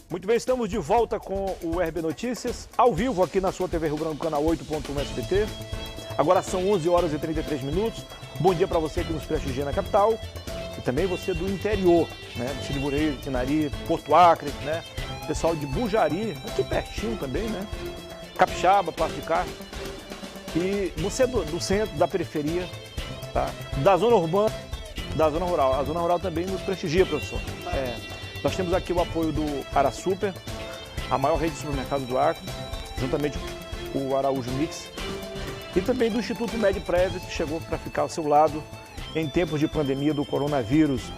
Muito bem, estamos de volta com o RB Notícias, ao vivo aqui na sua TV Rio Branco, canal 8.1 SBT. Agora são 11 horas e 33 minutos. Bom dia para você que nos prestigia na capital e também você do interior, né? Do Siribureiro, Tinari, Porto Acre, né? Pessoal de Bujari, aqui pertinho também, né? Capixaba, Passo de Castro. E você do centro, da periferia, tá? Da zona urbana, da zona rural. A zona rural também nos prestigia, professor. Nós temos aqui o apoio do Arasuper, a maior rede de supermercados do Acre, juntamente com o Araújo Mix, e também do Instituto Medprev, que chegou para ficar ao seu lado em tempos de pandemia do coronavírus.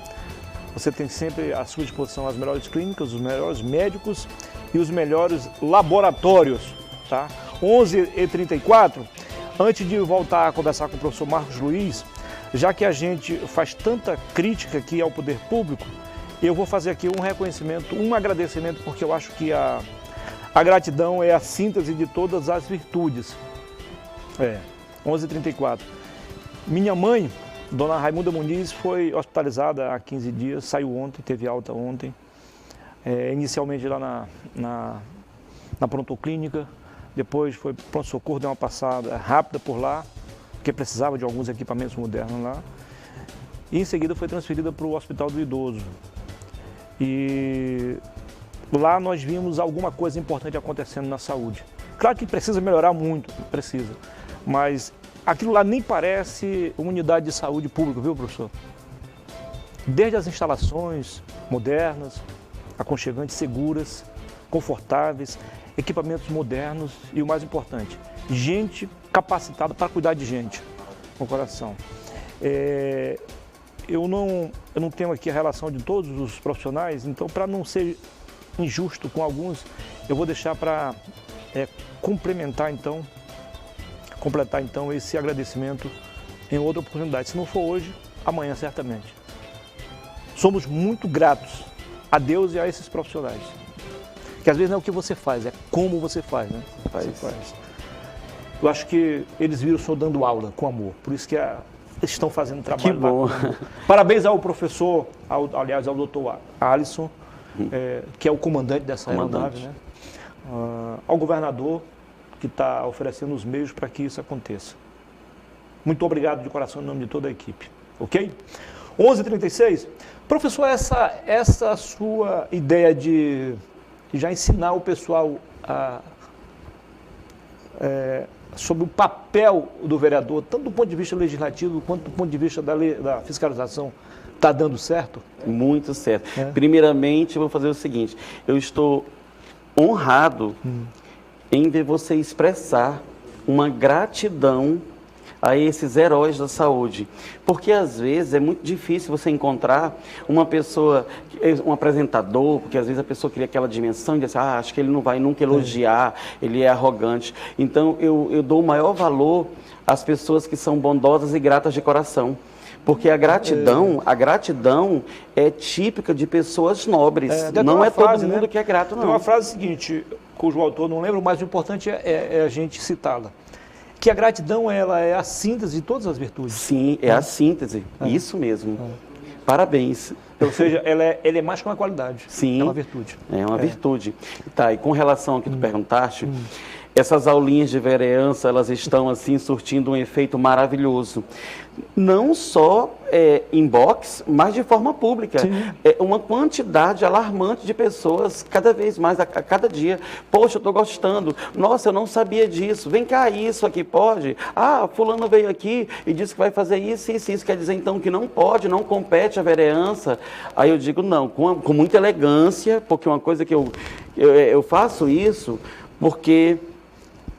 Você tem sempre à sua disposição as melhores clínicas, os melhores médicos e os melhores laboratórios, tá? 11h34, antes de voltar a conversar com o professor Marcos Luiz, já que a gente faz tanta crítica aqui ao poder público, eu vou fazer aqui um reconhecimento, um agradecimento, porque eu acho que a gratidão é a síntese de todas as virtudes. 11h34. Minha mãe, dona Raimunda Muniz, foi hospitalizada há 15 dias, saiu ontem, teve alta ontem. Inicialmente lá na prontoclínica, depois foi pronto-socorro, deu uma passada rápida por lá, porque precisava de alguns equipamentos modernos lá. E em seguida foi transferida para o Hospital do Idoso. E lá nós vimos alguma coisa importante acontecendo na saúde. Claro que precisa melhorar muito, precisa. Mas aquilo lá nem parece uma unidade de saúde pública, viu, professor? Desde as instalações modernas, aconchegantes, seguras, confortáveis, equipamentos modernos e o mais importante, gente capacitada para cuidar de gente, com o coração. Eu não tenho aqui a relação de todos os profissionais, então para não ser injusto com alguns, eu vou deixar para completar então esse agradecimento em outra oportunidade. Se não for hoje, amanhã certamente. Somos muito gratos a Deus e a esses profissionais. Que às vezes não é o que você faz, é como você faz, né? Eu acho que eles viram o senhor dando aula com amor, por isso que estão fazendo trabalho. Que bom. Lá. Parabéns ao professor, aliás, ao doutor Alisson, que é o comandante dessa aeronave, né? Ao governador, que está oferecendo os meios para que isso aconteça. Muito obrigado de coração em nome de toda a equipe, ok? 11h36. Professor, essa sua ideia de já ensinar o pessoal sobre o papel do vereador, tanto do ponto de vista legislativo quanto do ponto de vista da fiscalização, está dando certo? Muito certo. Primeiramente, eu vou fazer o seguinte, eu estou honrado em ver você expressar uma gratidão a esses heróis da saúde, porque às vezes é muito difícil você encontrar uma pessoa, um apresentador, porque às vezes a pessoa cria aquela dimensão de dizer, acho que ele não vai nunca elogiar, ele é arrogante. Então eu dou o maior valor às pessoas que são bondosas e gratas de coração. Porque a gratidão é típica de pessoas nobres. Não é todo mundo que é grato, não. Tem uma frase seguinte, cujo autor não lembro, mas o importante é a gente citá-la. Que a gratidão ela é a síntese de todas as virtudes. Sim, é a síntese. Isso mesmo. Parabéns. Ou seja, ela é mais que uma qualidade. Sim. É uma virtude. É uma virtude. Tá, e com relação ao que tu perguntaste, essas aulinhas de vereança, elas estão assim surtindo um efeito maravilhoso. Não só em box, mas de forma pública. Uma quantidade alarmante de pessoas, cada vez mais, a cada dia. Poxa, eu estou gostando. Nossa, eu não sabia disso. Vem cá, isso aqui pode? Fulano veio aqui e disse que vai fazer isso, isso, isso. Quer dizer, então, que não pode, não compete a vereança. Aí eu digo, não, com muita elegância, porque uma coisa que eu faço isso, porque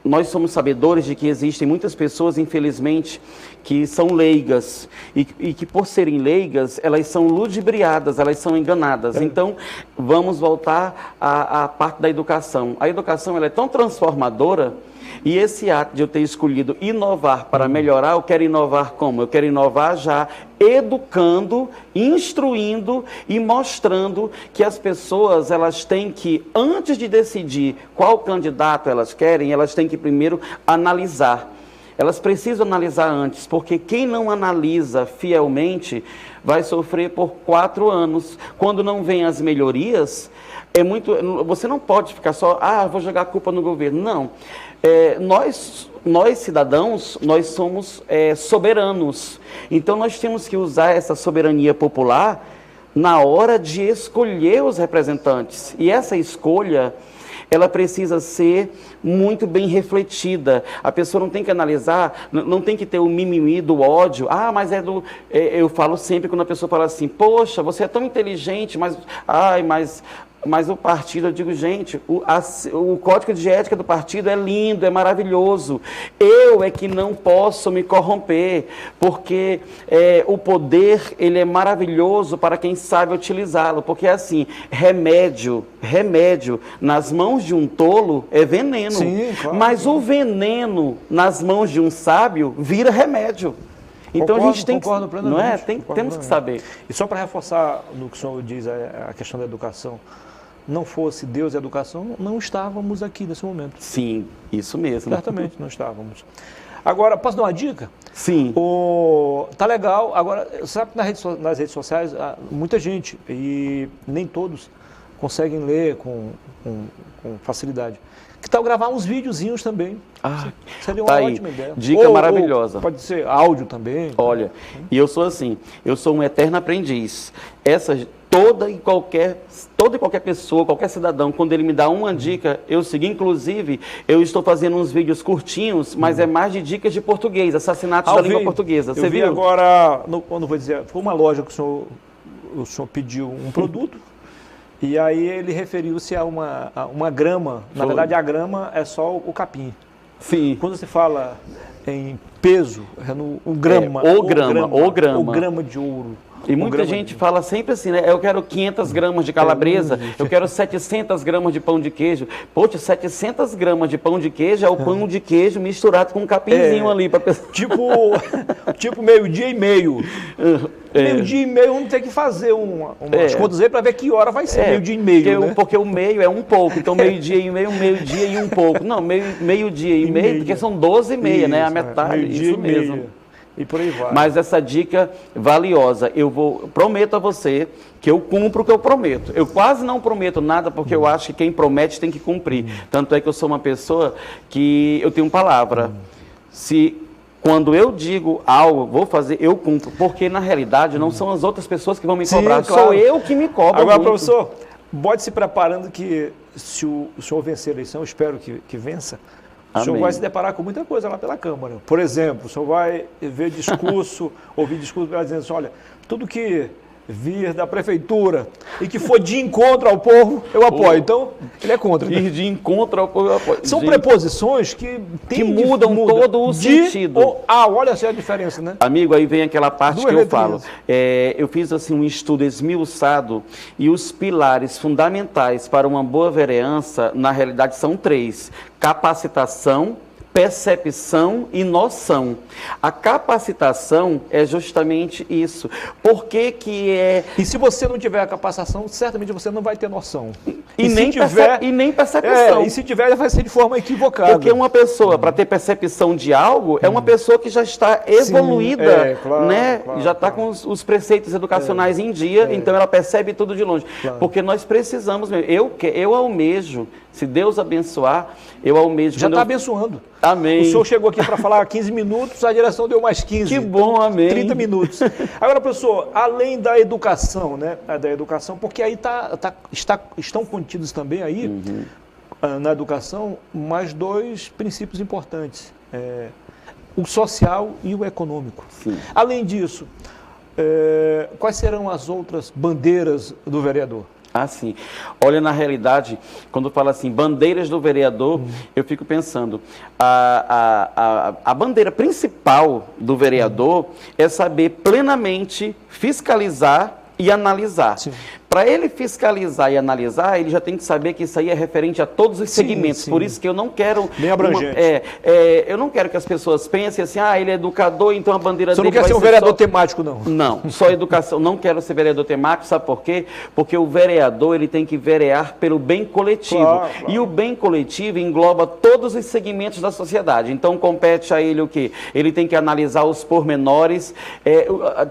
nós somos sabedores de que existem muitas pessoas, infelizmente, que são leigas e que, por serem leigas, elas são ludibriadas, elas são enganadas. Então, vamos voltar à parte da educação. A educação ela é tão transformadora e esse ato de eu ter escolhido inovar para melhorar, eu quero inovar como? Eu quero inovar já educando, instruindo e mostrando que as pessoas elas têm que, antes de decidir qual candidato elas querem, elas têm que primeiro analisar. elas precisam analisar antes, porque quem não analisa fielmente vai sofrer por 4 anos. Quando não vem as melhorias, você não pode ficar só, vou jogar a culpa no governo. Não. Nós cidadãos, nós somos soberanos. Então nós temos que usar essa soberania popular na hora de escolher os representantes. E essa escolha, ela precisa ser muito bem refletida. A pessoa não tem que analisar, não tem que ter o mimimi do ódio. Mas eu falo sempre quando a pessoa fala assim, poxa, você é tão inteligente, mas o partido, eu digo, gente, o código de ética do partido é lindo, é maravilhoso. Eu é que não posso me corromper, porque o poder, ele é maravilhoso para quem sabe utilizá-lo. Porque, assim, remédio nas mãos de um tolo é veneno. Sim, claro, mas o veneno nas mãos de um sábio vira remédio. Então a gente tem que, não é? Temos que saber. E só para reforçar no que o senhor diz, a questão da educação, não fosse Deus e a educação, não estávamos aqui nesse momento. Sim, isso mesmo. Certamente não estávamos. Agora, posso dar uma dica? Sim. Tá legal. Agora, sabe que nas redes sociais, muita gente, e nem todos conseguem ler com facilidade. Que tal gravar uns videozinhos também? Seria uma ótima ideia. Dica maravilhosa. Pode ser áudio também. Olha, e eu sou assim, eu sou um eterno aprendiz. Toda e qualquer pessoa, qualquer cidadão, quando ele me dá uma dica, eu sigo. Inclusive, eu estou fazendo uns vídeos curtinhos, mas é mais de dicas de português, assassinatos da língua portuguesa. Você viu? Agora, não vou dizer, foi uma loja que o senhor pediu um produto, e aí ele referiu-se a uma grama. Na verdade, a grama é só o capim. Sim. Quando se fala em peso, o grama. O grama de ouro. E muita gente fala sempre assim, né? Eu quero 500 gramas de calabresa, eu quero 700 gramas de pão de queijo. Poxa, 700 gramas de pão de queijo é o pão de queijo misturado com um capinzinho ali. Tipo meio-dia e meio. Meio-dia e meio vamos ter que fazer umas contas aí para ver que hora vai ser meio-dia e meio. Porque o meio é um pouco, então meio-dia e meio, meio-dia e um pouco. Não, meio-dia e meio, porque são 12 e meia, né? A metade, isso mesmo. E por aí vai. Mas essa dica valiosa, prometo a você que eu cumpro o que eu prometo. Eu quase não prometo nada porque eu acho que quem promete tem que cumprir. Tanto é que eu sou uma pessoa que eu tenho palavra. Quando eu digo algo, vou fazer, eu cumpro. Porque na realidade não são as outras pessoas que vão me cobrar, claro. Sou eu que me cobro. Agora, muito. Professor, pode se preparando que se o senhor vencer a eleição, eu espero que vença. O senhor vai se deparar com muita coisa lá pela Câmara. Por exemplo, o senhor vai ver discurso, ouvir discurso dizendo assim, olha, tudo que vir da prefeitura e que for de encontro ao povo, eu apoio. Então, ele é contra. Ir de encontro ao povo, eu apoio. São preposições que mudam todo o sentido. Olha só a diferença, né? Amigo, aí vem aquela parte que eu falo. Eu fiz assim um estudo esmiuçado e os pilares fundamentais para uma boa vereança, na realidade, são 3. Capacitação, percepção e noção. A capacitação é justamente isso. Por que que E se você não tiver a capacitação, certamente você não vai ter noção. E nem percepção. E se tiver, vai ser de forma equivocada. Porque uma pessoa, para ter percepção de algo, é uma pessoa que já está evoluída, já está com os preceitos educacionais em dia, então ela percebe tudo de longe. Claro. Porque nós precisamos, eu almejo, se Deus abençoar, eu almejo... Já está abençoando. Amém. O senhor chegou aqui para falar 15 minutos, a direção deu mais 15. Que bom, amém. 30 minutos. Agora, professor, além da educação, né? Porque aí estão contidos também aí, na educação, mais 2 princípios importantes. O social e o econômico. Sim. Além disso, quais serão as outras bandeiras do vereador? Sim. Olha, na realidade, quando fala assim, bandeiras do vereador, eu fico pensando, a bandeira principal do vereador é saber plenamente fiscalizar e analisar. Sim. Para ele fiscalizar e analisar, ele já tem que saber que isso aí é referente a todos os segmentos. Sim. Por isso que eu não quero... Bem abrangente. Eu não quero que as pessoas pensem assim, ele é educador, então a bandeira dele Você não quer ser um vereador temático, não? Não, só educação. Não quero ser vereador temático, sabe por quê? Porque o vereador, ele tem que verear pelo bem coletivo. Claro. E o bem coletivo engloba todos os segmentos da sociedade. Então, compete a ele o quê? Ele tem que analisar os pormenores,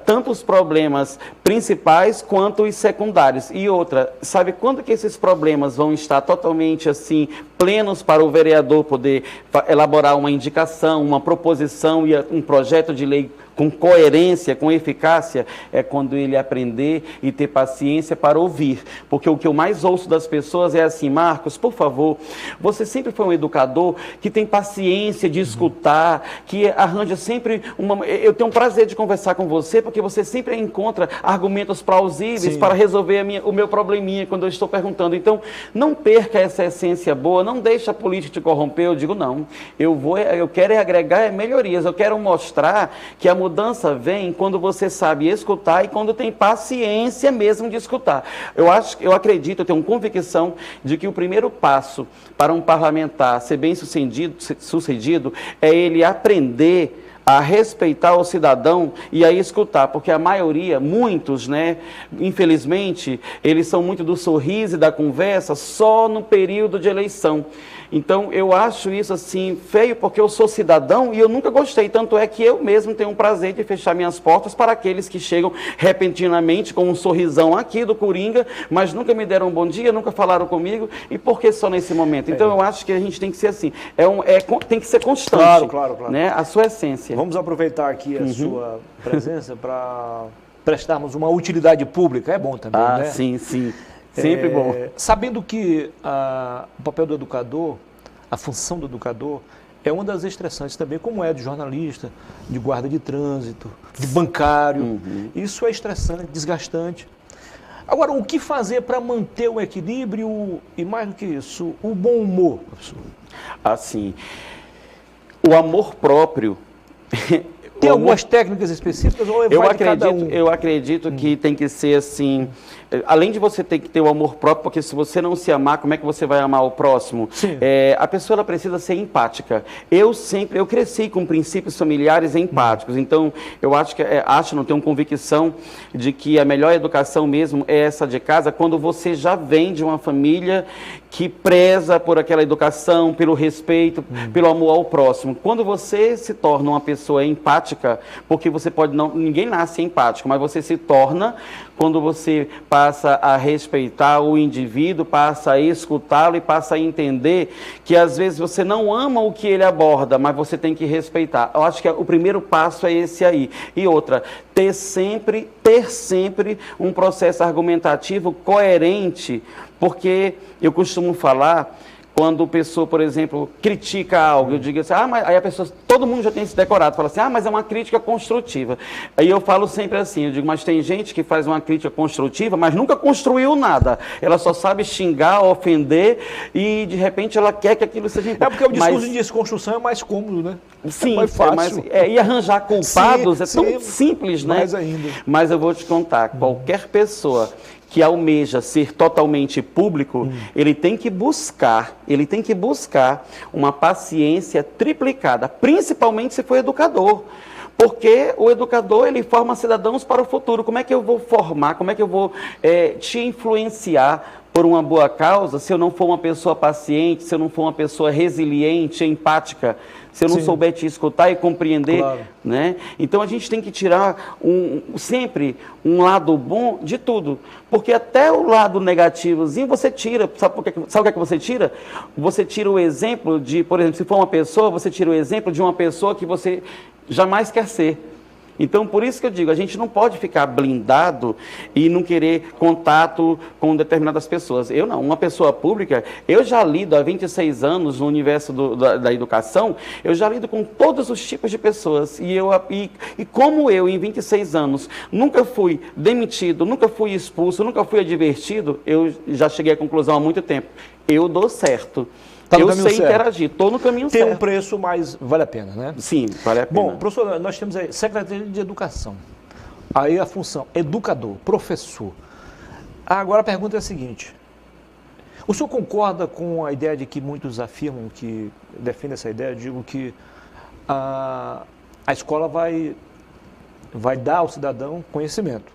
tanto os problemas principais quanto os secundários. E outra, sabe quando que esses problemas vão estar totalmente assim, plenos para o vereador poder elaborar uma indicação, uma proposição e um projeto de lei com coerência, com eficácia, é quando ele aprender e ter paciência para ouvir. Porque o que eu mais ouço das pessoas é assim, Marcos, por favor, você sempre foi um educador que tem paciência de escutar, que arranja sempre uma... Eu tenho um prazer de conversar com você, porque você sempre encontra argumentos plausíveis para resolver o meu probleminha quando eu estou perguntando. Então, não perca essa essência boa, não deixe a política te corromper. Eu digo, não, eu quero agregar melhorias, eu quero mostrar que a mudança vem quando você sabe escutar e quando tem paciência mesmo de escutar. Eu acredito, eu tenho convicção de que o primeiro passo para um parlamentar ser bem sucedido é ele aprender a respeitar o cidadão e a escutar, porque a maioria, muitos, né, infelizmente, eles são muito do sorriso e da conversa só no período de eleição. Então, eu acho isso assim feio, porque eu sou cidadão e eu nunca gostei, tanto é que eu mesmo tenho um prazer de fechar minhas portas para aqueles que chegam repentinamente com um sorrisão aqui do Coringa, mas nunca me deram um bom dia, nunca falaram comigo, e por que só nesse momento? Então, eu acho que a gente tem que ser assim, tem que ser constante, claro. Né, a sua essência. Vamos aproveitar aqui a sua presença para prestarmos uma utilidade pública, é bom também, né? Sim. Sempre bom. Sabendo que o papel do educador, a função do educador, é uma das estressantes também, como é de jornalista, de guarda de trânsito, de bancário. Isso é estressante, desgastante. Agora, o que fazer para manter o equilíbrio e, mais do que isso, o bom humor, professor? Assim, o amor próprio... Tem algumas técnicas específicas ou eu acredito que tem que ser assim, além de você ter que ter o amor próprio, porque se você não se amar, como é que você vai amar o próximo? A pessoa ela precisa ser empática. Eu cresci com princípios familiares empáticos, então eu não tenho convicção de que a melhor educação mesmo é essa de casa, quando você já vem de uma família que preza por aquela educação, pelo respeito, pelo amor ao próximo. Quando você se torna uma pessoa empática, porque ninguém nasce empático, mas você se torna quando você passa a respeitar o indivíduo, passa a escutá-lo e passa a entender que às vezes você não ama o que ele aborda, mas você tem que respeitar. Eu acho que o primeiro passo é esse aí. E outra, ter sempre um processo argumentativo coerente, porque eu costumo falar, quando a pessoa, por exemplo, critica algo, eu digo assim, mas aí a pessoa, todo mundo já tem se decorado, fala assim, mas é uma crítica construtiva. Aí eu falo sempre assim, eu digo, mas tem gente que faz uma crítica construtiva, mas nunca construiu nada. Ela só sabe xingar, ofender e de repente ela quer que aquilo seja... porque o discurso de desconstrução é mais cômodo, né? Sim, é mais fácil. E arranjar culpados tão simples, né? Mais ainda. Mas eu vou te contar, qualquer pessoa que almeja ser totalmente público, ele tem que buscar uma paciência triplicada, principalmente se for educador. Porque o educador, ele forma cidadãos para o futuro. Como é que eu vou formar, como é que eu vou te influenciar por uma boa causa se eu não for uma pessoa paciente, se eu não for uma pessoa resiliente, empática, se eu não souber te escutar e compreender, né? Então a gente tem que tirar sempre um lado bom de tudo, porque até o lado negativozinho você tira. Sabe o que é que você tira? Você tira o exemplo de, por exemplo, se for uma pessoa, você tira o exemplo de uma pessoa que você jamais quer ser. Então, por isso que eu digo, a gente não pode ficar blindado e não querer contato com determinadas pessoas. Eu não, uma pessoa pública, eu já lido há 26 anos no universo da educação, eu já lido com todos os tipos de pessoas. E como eu, em 26 anos, nunca fui demitido, nunca fui expulso, nunca fui advertido, eu já cheguei à conclusão há muito tempo. Eu dou certo. Eu sei interagir, estou no caminho certo. Tem um preço, mas vale a pena, né? Sim, vale a pena. Bom, professor, nós temos aí Secretaria de Educação. Aí a função educador, professor. Agora a pergunta é a seguinte. O senhor concorda com a ideia de que muitos afirmam, que defendem essa ideia, digo que a escola vai dar ao cidadão conhecimento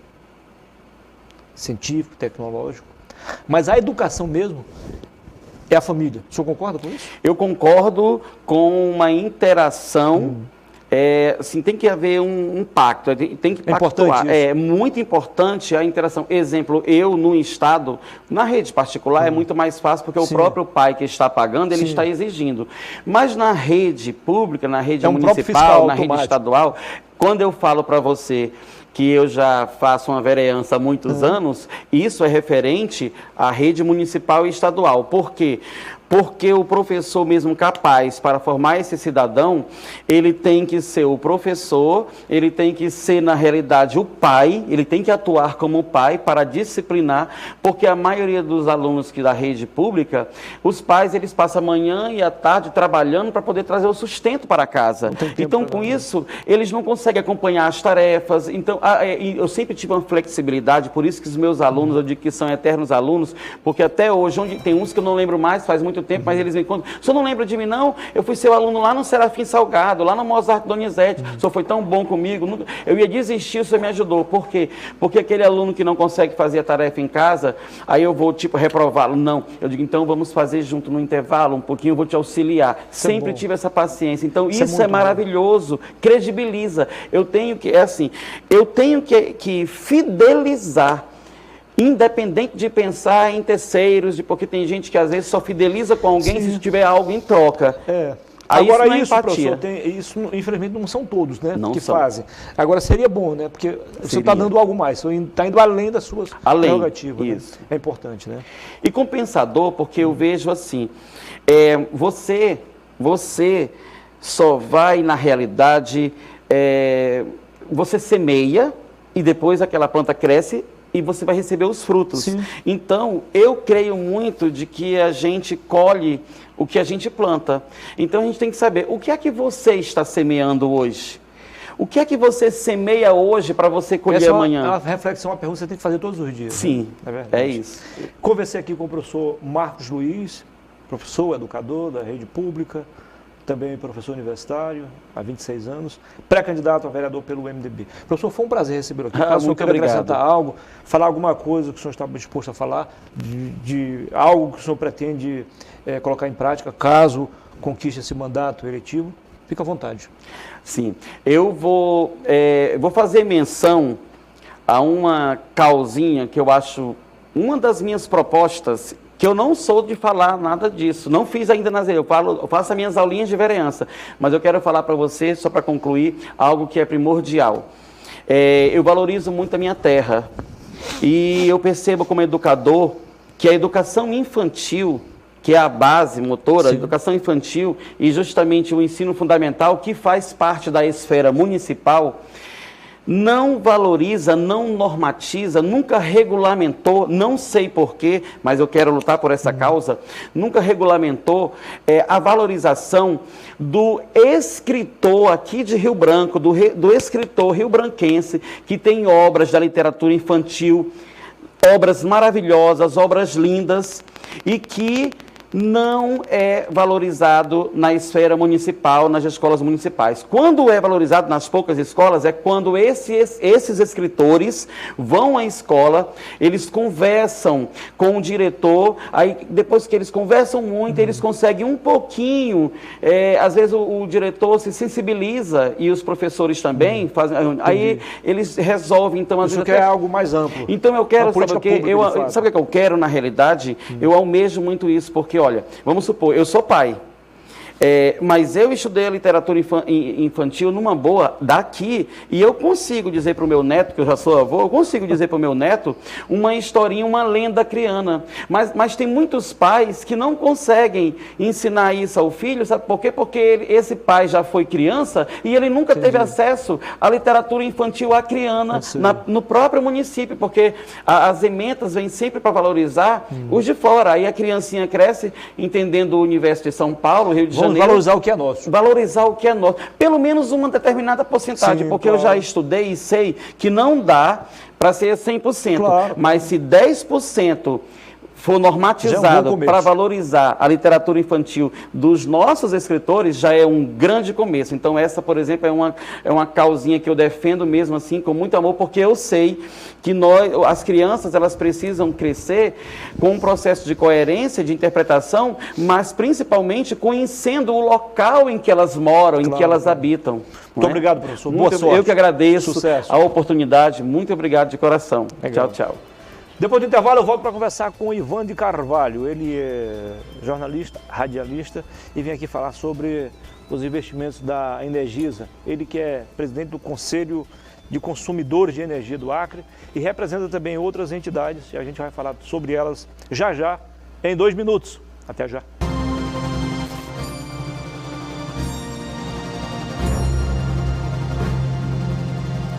científico, tecnológico, mas a educação mesmo é a família. O senhor concorda com isso? Eu concordo com uma interação, assim, tem que haver um pacto, tem que pactuar. É muito importante a interação. Exemplo, eu no estado, na rede particular é muito mais fácil porque o próprio pai que está pagando, ele está exigindo. Mas na rede pública, na rede municipal, na rede estadual, quando eu falo para você que eu já faço uma vereança há muitos anos, isso é referente à rede municipal e estadual. Por quê? Porque o professor mesmo capaz para formar esse cidadão, ele tem que ser o professor, ele tem que ser, na realidade, o pai, ele tem que atuar como pai para disciplinar, porque a maioria dos alunos da rede pública, os pais, eles passam a manhã e a tarde trabalhando para poder trazer o sustento para casa. Então, com isso, eles não conseguem acompanhar as tarefas. Então, eu sempre tive uma flexibilidade, por isso que os meus alunos, eu digo que são eternos alunos, porque até hoje, onde tem uns que eu não lembro mais, faz muito tempo, mas eles me contam, o senhor não lembra de mim não? Eu fui seu aluno lá no Serafim Salgado, lá no Mozart Donizete, o senhor foi tão bom comigo, eu ia desistir, o senhor me ajudou. Por quê? Porque aquele aluno que não consegue fazer a tarefa em casa, aí eu vou tipo reprová-lo. Não, eu digo, então vamos fazer junto no intervalo, um pouquinho, eu vou te auxiliar. Sempre tive essa paciência, então isso é maravilhoso, credibiliza. Eu tenho que fidelizar, independente de pensar em terceiros, porque tem gente que às vezes só fideliza com alguém se tiver algo em troca. Agora isso, professor, isso infelizmente não são todos, né, que fazem. Agora seria bom, né, porque você está dando algo mais, você está indo além das suas prerrogativas. Isso. Né? É importante, né? E compensador, porque eu vejo assim, você só vai, na realidade, você semeia e depois aquela planta cresce e você vai receber os frutos. Sim. Então, eu creio muito de que a gente colhe o que a gente planta. Então, a gente tem que saber, o que é que você está semeando hoje? O que é que você semeia hoje para você colher amanhã? É uma reflexão, uma pergunta que você tem que fazer todos os dias. Sim, né? É isso. Conversei aqui com o professor Marcos Luiz, professor, educador da rede pública, também professor universitário, há 26 anos, pré-candidato a vereador pelo MDB. Professor, foi um prazer recebê-lo aqui. Caso o senhor queira acrescentar algo, falar alguma coisa que o senhor está disposto a falar, de algo que o senhor pretende colocar em prática, caso conquiste esse mandato eletivo, fica à vontade. Sim, eu vou fazer menção a uma causinha que eu acho uma das minhas propostas, que eu não sou de falar nada disso, não fiz ainda eu faço as minhas aulinhas de vereança, mas eu quero falar para você, só para concluir, algo que é primordial. Eu valorizo muito a minha terra e eu percebo como educador que a educação infantil, que é a base motora, a educação infantil e justamente o ensino fundamental, que faz parte da esfera municipal, não valoriza, não normatiza, nunca regulamentou, não sei porquê, mas eu quero lutar por essa causa, nunca regulamentou a valorização do escritor aqui de Rio Branco, do escritor rio-branquense, que tem obras da literatura infantil, obras maravilhosas, obras lindas, e que não é valorizado na esfera municipal, nas escolas municipais. Quando é valorizado nas poucas escolas, é quando esses escritores vão à escola, eles conversam com o diretor, aí depois que eles conversam muito, eles conseguem um pouquinho, às vezes o diretor se sensibiliza e os professores também fazem, aí eles resolvem, então às vezes até... é algo mais amplo. Então eu quero, sabe o que eu quero na realidade? Eu almejo muito isso, porque olha, vamos supor, eu sou pai, mas eu estudei a literatura infantil numa boa daqui, e eu consigo dizer para o meu neto, que eu já sou avô, eu consigo dizer para o meu neto uma historinha, uma lenda criana, mas tem muitos pais que não conseguem ensinar isso ao filho, sabe por quê? Porque esse pai já foi criança e ele nunca teve acesso à literatura infantil acriana no próprio município, porque as emendas vêm sempre para valorizar os de fora, aí a criancinha cresce entendendo o universo de São Paulo, Rio de Janeiro, Vamos valorizar o que é nosso. Valorizar o que é nosso. Pelo menos uma determinada porcentagem, Sim, porque claro. eu já estudei e sei que não dá para ser 100%. Claro. Mas se 10% for normatizado para valorizar a literatura infantil dos nossos escritores, já é um grande começo. Então essa, por exemplo, é uma causinha que eu defendo mesmo assim, com muito amor, porque eu sei que as crianças, elas precisam crescer com um processo de coerência, de interpretação, mas principalmente conhecendo o local em que elas moram, em que elas habitam. Muito obrigado, professor. Boa sorte. Eu que agradeço Sucesso. a oportunidade. Muito obrigado de coração. Legal. Tchau, tchau. Depois do intervalo eu volto para conversar com o Ivan de Carvalho. Ele é jornalista, radialista e vem aqui falar sobre os investimentos da Energisa. Ele que é presidente do Conselho de Consumidores de Energia do Acre e representa também outras entidades e a gente vai falar sobre elas já em 2 minutos. Até já.